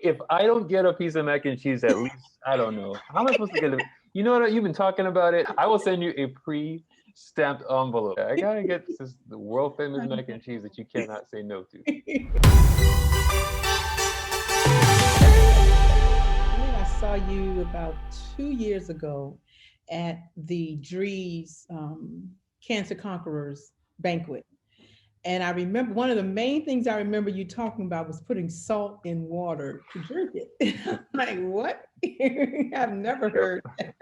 If I don't get a piece of mac and cheese, at least, I don't know. How am I supposed to get it? You know what? You've been talking about it. I will send you a pre-stamped envelope. I gotta get this the world famous mac and cheese that you cannot say no to. I saw you about 2 years ago at the Drees Cancer Conquerors banquet. And I remember one of the main things I remember you talking about was putting salt in water to drink it. I'm like, what? I've never heard that.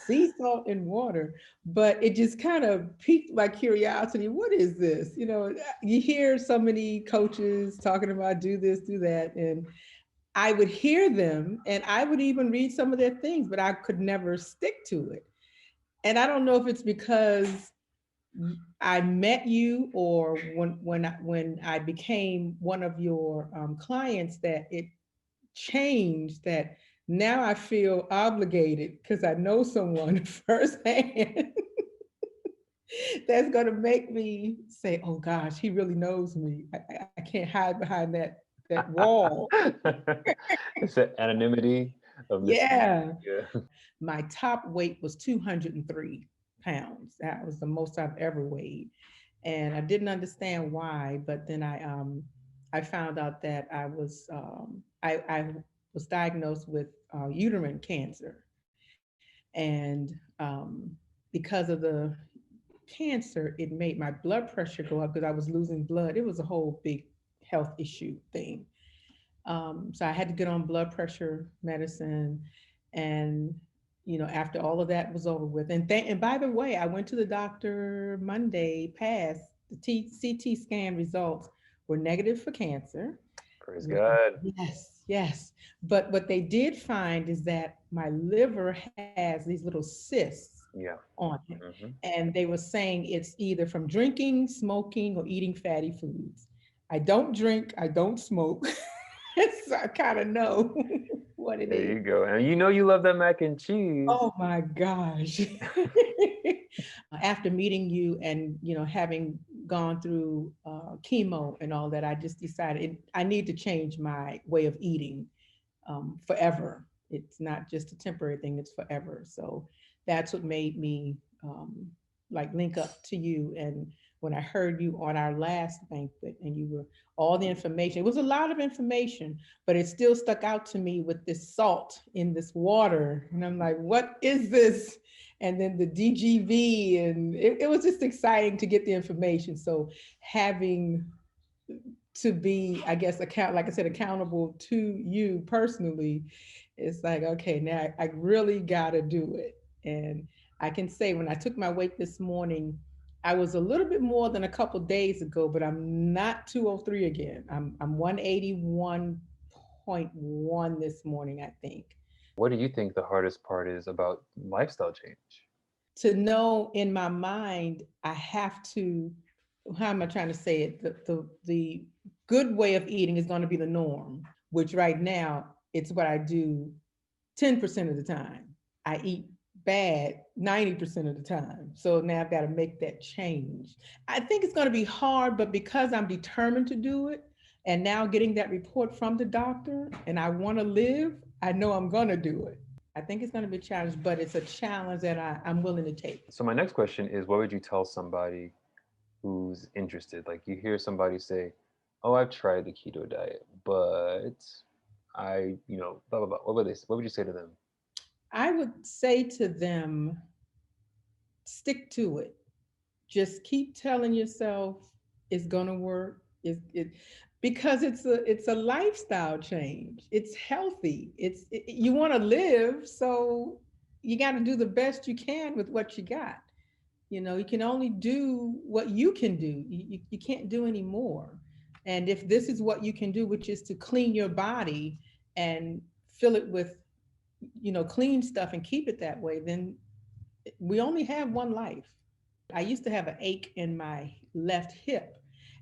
Sea salt in water. But it just kind of piqued my curiosity. What is this? You hear so many coaches talking about do this, do that. And I would hear them and I would even read some of their things, but I could never stick to it. And I don't know if it's because I met you or when I became one of your clients that it changed, that now I feel obligated because I know someone firsthand that's going to make me say, oh gosh, he really knows me. I can't hide behind that wall. It's the anonymity of Mr. Yeah. Yeah. My top weight was 203 pounds. That was the most I've ever weighed. And I didn't understand why, but then I found out that I was diagnosed with uterine cancer. And because of the cancer, it made my blood pressure go up because I was losing blood. It was a whole big health issue thing. So I had to get on blood pressure medicine. And, after all of that was over with, and by the way, I went to the doctor Monday past, the CT scan results were negative for cancer. Praise God. Yes, yes. But what they did find is that my liver has these little cysts Yeah. on it. Hmm. And they were saying it's either from drinking, smoking, or eating fatty foods. I don't drink, I don't smoke. So I kind of know what it There is. you go. And you know you love that mac and cheese. Oh my gosh. After meeting you and having gone through chemo and all that, I just decided I need to change my way of eating forever. It's not just a temporary thing, it's forever. So that's what made me like link up to you. And when I heard you on our last banquet and you were all the information, it was a lot of information, but it still stuck out to me with this salt in this water. And I'm like, what is this? And then the DGV, and it was just exciting to get the information. So having to be, I guess, like I said, accountable to you personally, it's like, okay, now I really got to do it. And I can say when I took my weight this morning, I was a little bit more than a couple days ago, but I'm not 203 again. I'm 181.1 this morning, I think. What do you think the hardest part is about lifestyle change? To know in my mind, I have to, how am I trying to say it? The good way of eating is going to be the norm, which right now it's what I do 10% of the time. I eat bad 90% of the time. So now I've got to make that change. I think it's going to be hard, but because I'm determined to do it, and now getting that report from the doctor and I want to live, I know I'm going to do it. I think it's going to be a challenge, but it's a challenge that I'm willing to take. So my next question is, what would you tell somebody who's interested? Like you hear somebody say, "Oh, I've tried the keto diet, but blah blah blah." What would you say to them? I would say to them, stick to it. Just keep telling yourself it's gonna work. Because it's a lifestyle change. It's healthy. You want to live, so you got to do the best you can with what you got. You can only do what you can do. You can't do any more. And if this is what you can do, which is to clean your body and fill it with clean stuff and keep it that way, then we only have one life. I used to have an ache in my left hip.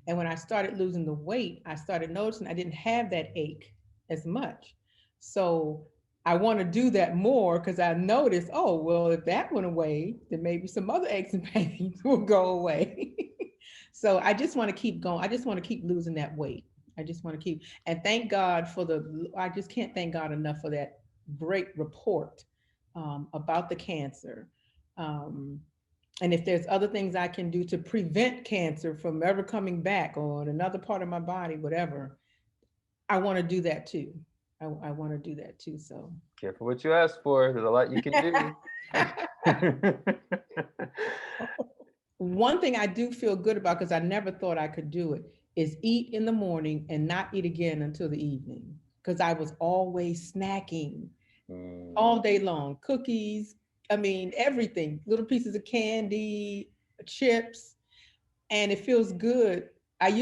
And when I started losing the weight, I started noticing I didn't have that ache as much. So I want to do that more because I noticed, oh, well, if that went away, then maybe some other aches and pains will go away. So I just want to keep going. I just want to keep losing that weight. I just want to keep, and thank God for I just can't thank God enough for that great report about the cancer. Um, and if there's other things I can do to prevent cancer from ever coming back on another part of my body, whatever, I want to do that too. I want to do that too. So Careful what you ask for. There's a lot you can do. one thing I do feel good about, because I never thought I could do it, is eat in the morning and not eat again until the evening. Because I was always snacking all day long, cookies, I mean, everything, little pieces of candy, chips, and it feels good. At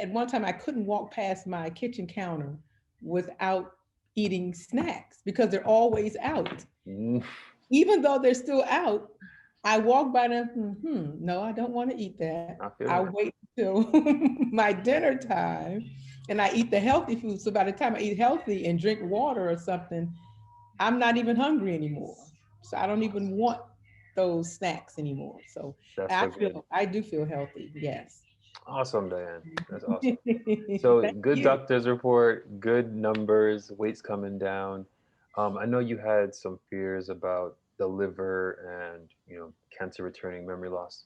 one time, I couldn't walk past my kitchen counter without eating snacks because they're always out. Mm. Even though they're still out, I walk by them, no, I don't want to eat that. I feel I that. wait till my dinner time and I eat the healthy food. So by the time I eat healthy and drink water or something, I'm not even hungry anymore. So I don't even want those snacks anymore. So That's so good. I do feel healthy. Yes. Awesome, Diane. That's awesome. So Thank good you. doctor's report, good numbers, weight's coming down. I know you had some fears about the liver and cancer returning, memory loss.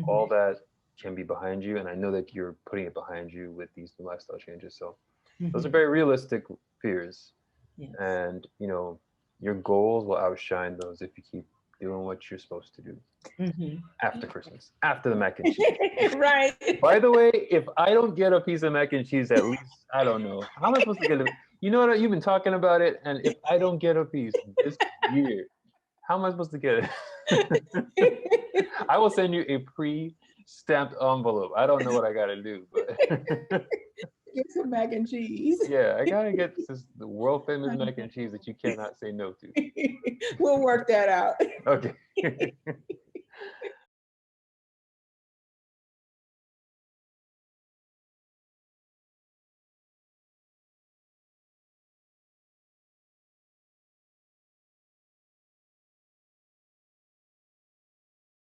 All Mhm, that can be behind you, and I know that you're putting it behind you with these new lifestyle changes. So those are mhm. very realistic fears, Yes. and your goals will outshine those if you keep doing what you're supposed to do Mhm. after Christmas, after the mac and cheese. Right. By the way, if I don't get a piece of mac and cheese, at least I don't know how am I supposed to get it. You know what? You've been talking about it, and if I don't get a piece this year, how am I supposed to get it? I will send you a pre-stamped envelope. I don't know what I gotta do, but Get some mac and cheese. yeah, I gotta get the world famous mac and cheese that you cannot say no to. We'll work that out. Okay.